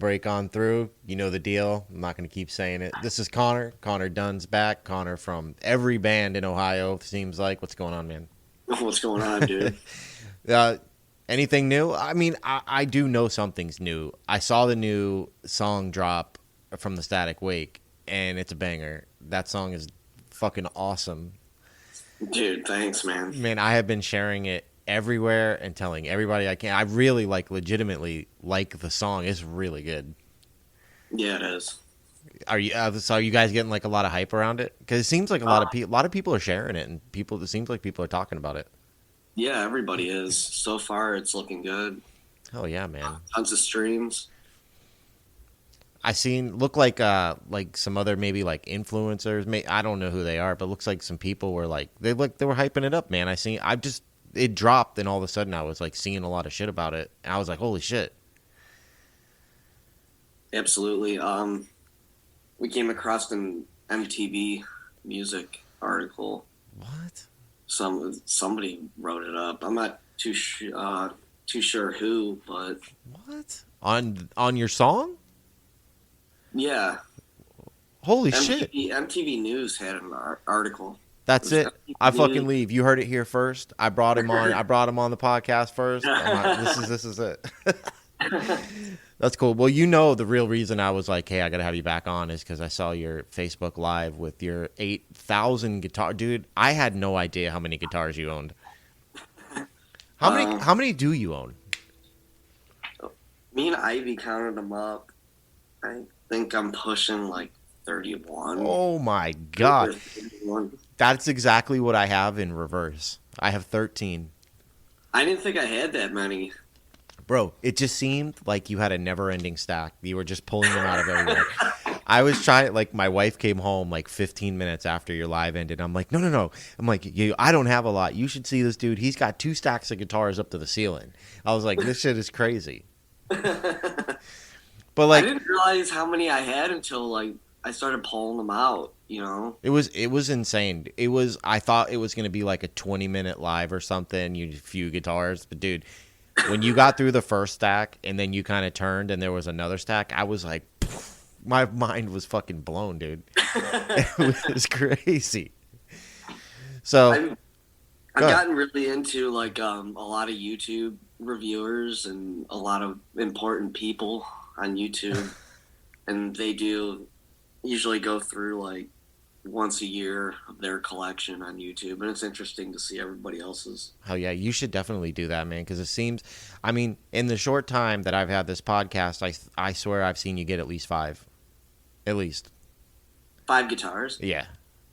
break on through. You know the deal. I'm not going to keep saying it. This is Connor. Connor Dunn's back. Connor from every band in Ohio, seems like. What's going on, man? What's going on, dude? uh, Anything new? I mean, I do know something's new. I saw the new song drop from the Static Wake, and it's a banger. That song is fucking awesome. Dude, thanks, man. Man, I have been sharing it everywhere and telling everybody I can. I really legitimately like the song. It's really good. Yeah, it is. Are you guys getting like a lot of hype around it? Because it seems like a lot of people are sharing it, and it seems like people are talking about it. Yeah, everybody is. So far, it's looking good. Hell yeah, man! Tons of streams. I seen look like some other maybe like influencers. I don't know who they are, but looks like some people were like they were hyping it up, man. It dropped, and all of a sudden I was like seeing a lot of shit about it, and I was like, holy shit! Absolutely. We came across an MTV music article. What? Somebody wrote it up. I'm not too sure who, but what on your song? yeah, Holy shit! MTV News had an article. That's it. MTV I fucking News. leave. You heard it here first. I brought him on. I brought him on the podcast first. This is it. That's cool. Well, you know the real reason I was like, hey, I gotta have you back on is because I saw your Facebook Live with your 8,000 guitar. Dude, I had no idea how many guitars you owned. How many do you own? Me and Ivy counted them up. I think I'm pushing like 31. Oh my god. 31. That's exactly what I have in reverse. I have 13. I didn't think I had that many. Bro, it just seemed like you had a never-ending stack. You were just pulling them out of everywhere. I was trying, like, my wife came home like 15 minutes after your live ended. I'm like, no. I'm like, I don't have a lot. You should see this dude. He's got 2 stacks of guitars up to the ceiling. I was like, this shit is crazy. But I like, didn't realize how many I had until like I started pulling them out. You know. it was insane. I thought it was gonna be like a 20-minute live or something. You few guitars, but dude, when you got through the first stack and then you kind of turned and there was another stack, I was like, my mind was fucking blown, dude. It was crazy. So I've gotten really into like a lot of YouTube reviewers and a lot of important people on YouTube, and they do usually go through like once a year of their collection on YouTube, and it's interesting to see everybody else's. oh yeah, you should definitely do that, man, because it seems, I mean, in the short time that I've had this podcast, I swear I've seen you get at least 5. At least. 5 guitars. Yeah.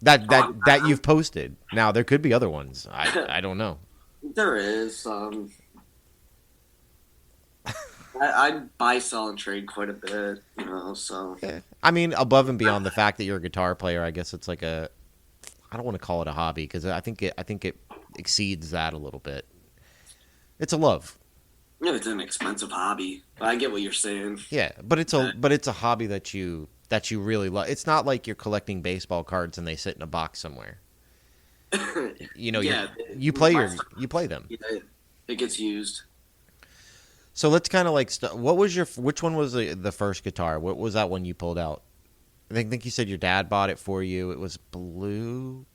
That you've posted. Now there could be other ones. I don't know. There is. I buy, sell, and trade quite a bit, you know. So Yeah. I mean, above and beyond the fact that you're a guitar player, I guess it's like I don't want to call it a hobby because I think it exceeds that a little bit. It's a love. yeah, it's an expensive hobby. But I get what you're saying. Yeah, but it's a hobby that you really love. It's not like you're collecting baseball cards and they sit in a box somewhere. You know, Yeah, you play them. yeah, it gets used. So let's kind of like which one was the first guitar? What was that one you pulled out? I think you said your dad bought it for you. It was blue.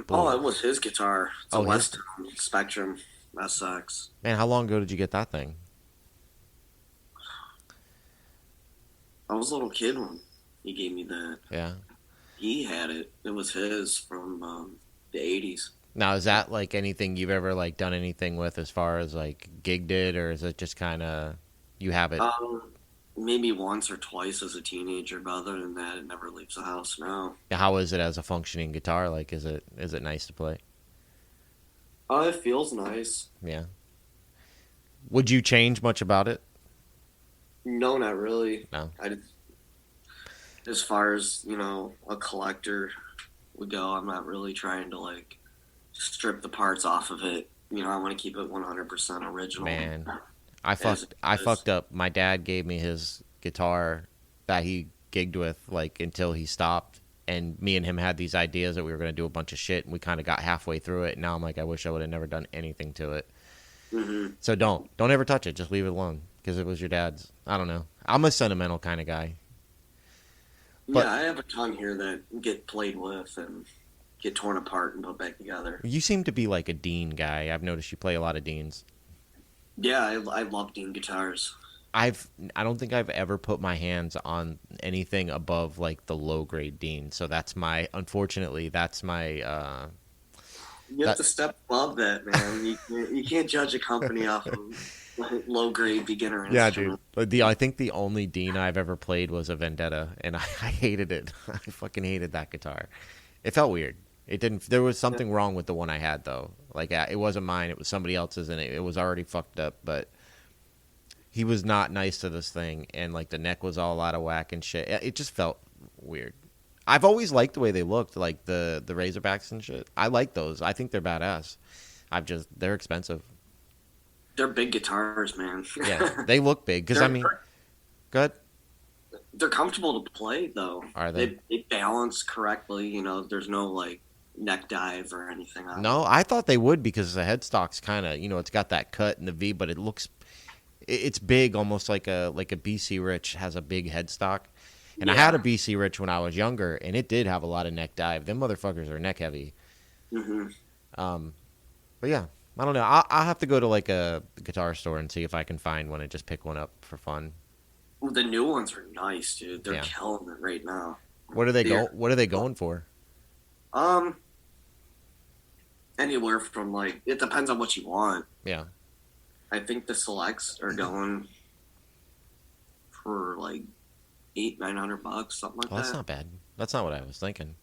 Oh, it was his guitar. It's a Oh, his? West Spectrum SX. Man, how long ago did you get that thing? I was a little kid when he gave me that. Yeah. He had it. It was his from the 80s. Now, is that like anything you've ever like done anything with as far as like gigged it, or is it just kind of you have it? Maybe once or twice as a teenager, but other than that, it never leaves the house now. How is it as a functioning guitar? Like, is it nice to play? Oh, it feels nice. Yeah. Would you change much about it? No, not really. No. As far as, you know, a collector would go, I'm not really trying to like strip the parts off of it. You know, I want to keep it 100% original. Man, I fucked up. My dad gave me his guitar that he gigged with like until he stopped, and me and him had these ideas that we were going to do a bunch of shit, and we kind of got halfway through it, and now I'm like, I wish I would have never done anything to it. hmm So don't ever touch it. Just leave it alone because it was your dad's. I don't know. I'm a sentimental kind of guy. Yeah, But I have a ton here that get played with and get torn apart and put back together. you seem to be like a Dean guy. I've noticed you play a lot of Deans. Yeah, I love Dean guitars. I don't think I've ever put my hands on anything above like the low grade Dean. So that's my unfortunately that's my You have that to step above that, man. You can't judge a company off of low grade beginner yeah, dude. instrument. But I think the only Dean I've ever played was a Vendetta, and I hated it. I fucking hated that guitar. It felt weird. It didn't. There was Yeah. something wrong with the one I had though. Like it wasn't mine. It was somebody else's, and it was already fucked up. But he was not nice to this thing, and like the neck was all out of whack and shit. It just felt weird. I've always liked the way they looked, like the Razorbacks and shit. I like those. I think they're badass. They're expensive. They're big guitars, man. Yeah, they look big. Because I they're mean, good. they're comfortable to play though. Are they? They balance correctly. There's no like neck dive or anything on them. No, I thought they would because the headstock's kind of it's got that cut in the V, but it's big, almost like a BC Rich has a big headstock. And I had a Yeah. BC Rich when I was younger, and it did have a lot of neck dive. Them motherfuckers are neck heavy. hmm Um, but yeah, I don't know. I'll have to go to like a guitar store and see if I can find one and just pick one up for fun. Well, the new ones are nice, dude. They're Yeah. killing it right now. What are they They're What are they going for? um anywhere from like it depends on what you want. Yeah. I think the selects are going for like 800-900 bucks, something like Well, that's that. not bad. That's not what I was thinking.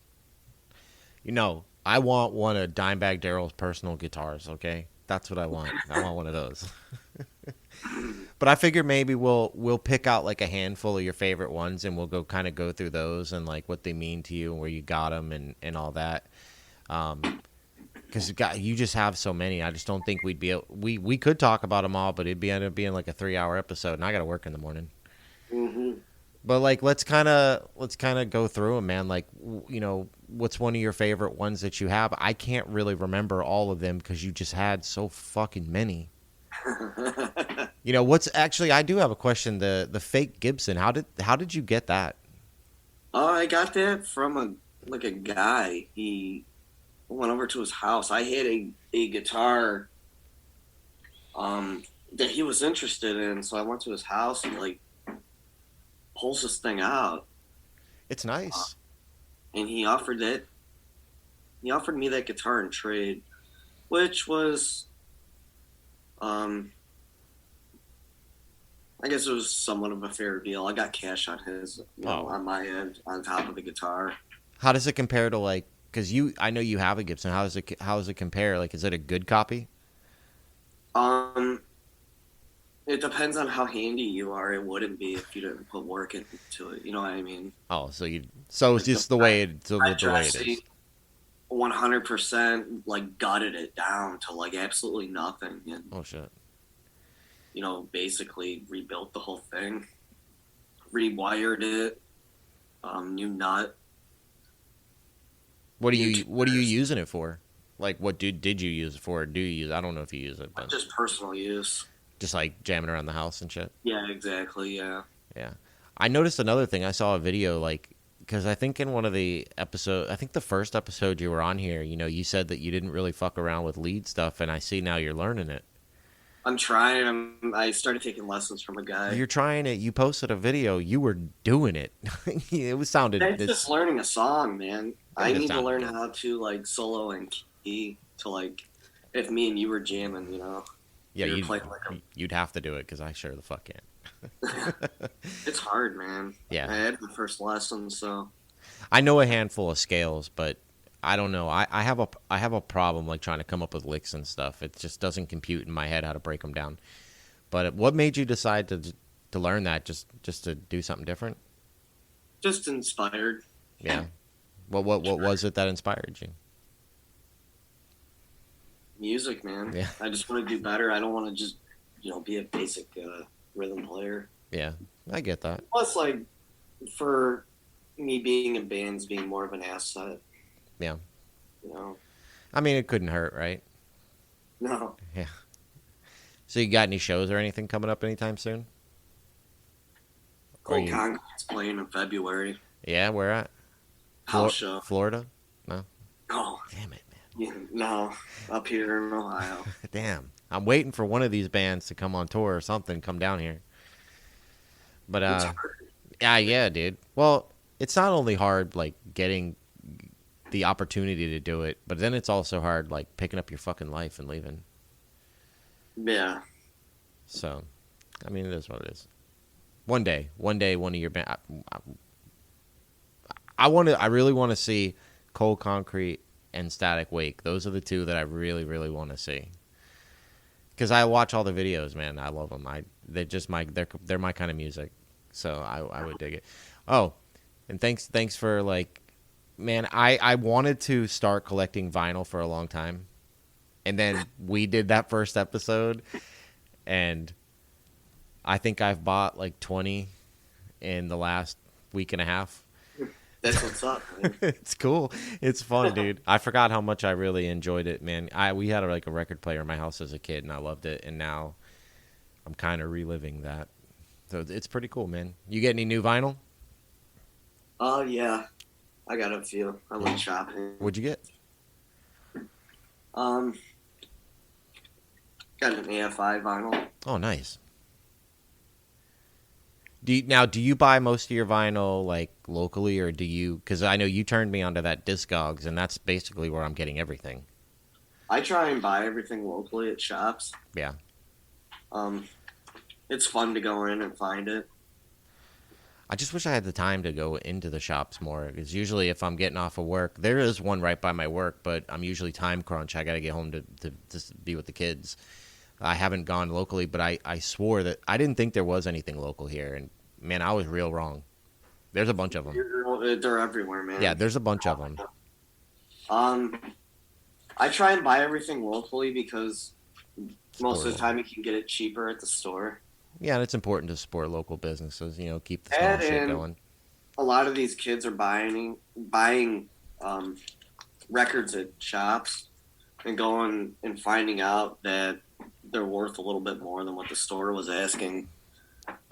I want one of Dimebag Darrell's personal guitars. Okay, that's what I want. I want one of those. But I figure maybe we'll pick out like a handful of your favorite ones, and we'll go through those and like what they mean to you and where you got them and all that. Because you just have so many. I just don't think we'd be able, we could talk about them all, but it'd be end up being like a 3 hour episode, and I got to work in the morning. hmm But like let's kind of go through them, man. Like what's one of your favorite ones that you have? I can't really remember all of them because you just had so fucking many. What's actually I do have a question. The fake Gibson. How did you get that? Oh, I got that from a guy. He went over to his house. I had a guitar that he was interested in, so I went to his house and like pulls this thing out, It's uh, nice. and he offered it. He offered me that guitar in trade, which was um I guess it was somewhat of a fair deal. I got cash on his, Oh, on my end, on top of the guitar. how does it compare to like? Because I know you have a Gibson. How does it compare? Like, is it a good copy? Um, it depends on how handy you are. It wouldn't be if you didn't put work into it. You know what I mean? Oh, so it's Like just the way I the way it Jesse is. 100% like gutted it down to like absolutely nothing, and Oh shit. basically rebuilt the whole thing, rewired it, new nut, What do new you tuners, using it for? Like, what did you use it for? Or do you use? I don't know if you use it, but just personal use. just like jamming around the house and shit. Yeah, exactly. Yeah. Yeah. I noticed another thing. I saw a video like because I think in one of the episodes, I think the first episode you were on here, you said that you didn't really fuck around with lead stuff, and I see now you're learning it. I'm trying. I started taking lessons from a guy. You're trying it. You posted a video. You were doing it. It was sounded. It's just learning a song, man. I It need to sounded learn good. how to like solo and key to like if me and you were jamming, Yeah, we were playing like you'd have to do it because I sure the fuck can't. it's hard, man. I Yeah, had my first lesson, so I know a handful of scales, but I don't know. I have a problem like trying to come up with licks and stuff. It just doesn't compute in my head how to break them down. But what made you decide to learn that? Just to do something different? just inspired. Yeah. What was it that inspired you? Music, man. Yeah. I just want to do better. I don't want to just be a basic rhythm player. Yeah, I get that. Plus, like for me being in bands being more of an asset, Yeah. you know. I mean, it couldn't hurt, right? No. Yeah. So you got any shows or anything coming up anytime soon? Or Cold you? Concrete's playing in February. Yeah, where at? House show. Florida? No. Oh, Damn it, yeah, no, up here in Ohio. man. Damn. I'm waiting for one of these bands to come on tour or something. Come down here. But It's hard. yeah, dude. Well, it's not only hard like getting the opportunity to do it, but then it's also hard like picking up your fucking life and leaving. Yeah. So, I mean, it is what it is. One day, one of your band. I really want to see Cold Concrete and Static Wake. Those are the two that I really, really want to see. Because I watch all the videos, man. I love them. They're just they're my kind of music. So I would dig it. Oh, and thanks for like, man. I wanted to start collecting vinyl for a long time, and then we did that first episode, and I think I've bought like 20 in the last week and a half. That's what's up, man. It's cool. It's fun, dude. I forgot how much I really enjoyed it, man. We had like a record player in my house as a kid, and I loved it. And now I'm kind of reliving that. So it's pretty cool, man. You get any new vinyl? Oh, yeah. I got a few. I went shopping. What'd you get? Um, got an AFI vinyl. Oh, nice. Do you buy most of your vinyl like locally, or do you? Because I know you turned me onto that Discogs, and that's basically where I'm getting everything. I try and buy everything locally at shops. Yeah. It's fun to go in and find it. I just wish I had the time to go into the shops more. Because usually, if I'm getting off of work, there is one right by my work, but I'm usually time crunch. I got to get home to be with the kids. I haven't gone locally, but I swore that I didn't think there was anything local here, and man, I was real wrong. There's a bunch of them. They're everywhere, man. Yeah, there's a bunch of them. I try and buy everything locally because most of the Support time you can get it cheaper at the store. Yeah, and it's important to support local businesses. Keep the small shit going. A lot of these kids are buying records at shops and going and finding out that they're worth a little bit more than what the store was asking.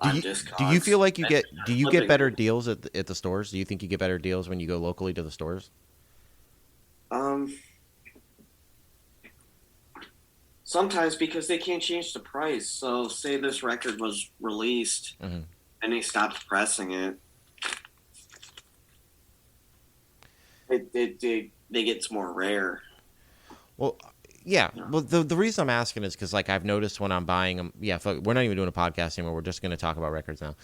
Do you feel like do you get better deals at the stores? Do you think you get better deals when you go locally to the stores? Sometimes because they can't change the price. So say this record was released Mm-hmm. and they stopped pressing it. They get more rare. Well, yeah. Well, the reason I'm asking is because like I've noticed when I'm buying them. Yeah, we're not even doing a podcast anymore. We're just going to talk about records now.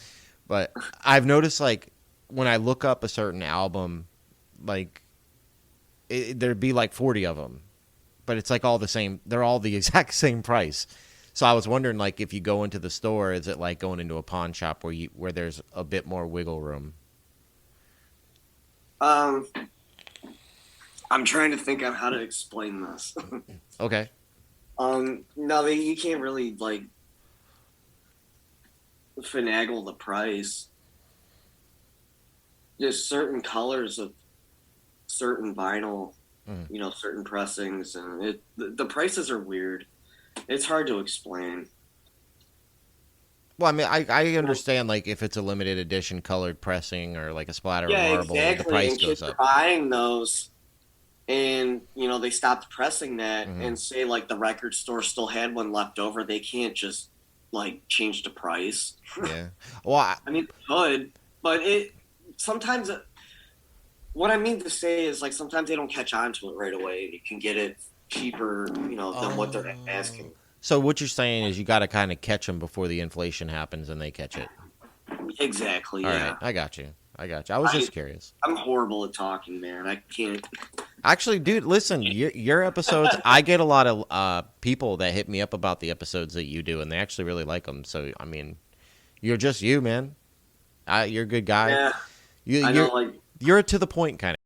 But I've noticed like when I look up a certain album, like there'd be like 40 of them, but it's like all the same. They're all the exact same price. So I was wondering like if you go into the store, is it like going into a pawn shop where there's a bit more wiggle room? I'm trying to think of how to explain this. Okay. No, you can't really like finagle the price. There's certain colors of certain vinyl, certain pressings, and the prices are weird. It's hard to explain. Well, I mean, I understand like if it's a limited edition colored pressing or like a splatter of marble, exactly. the price and goes kids up. are buying those, and they stopped pressing that, and say like the record store still had one left over. They can't just like change the price. Yeah. Well, I mean, they could, but sometimes. What I mean to say is like sometimes they don't catch on to it right away. You can get it cheaper, than what they're asking. So what you're saying is you got to kind of catch them before the inflation happens and they catch it. Exactly. All Yeah. right, I got you. I was just curious. I'm horrible at talking, man. I can't. Actually, dude, listen, your episodes, I get a lot of people that hit me up about the episodes that you do, and they actually really like them. So, I mean, you're just you, man. You're a good guy. Yeah. I know, like you're a to the point kind of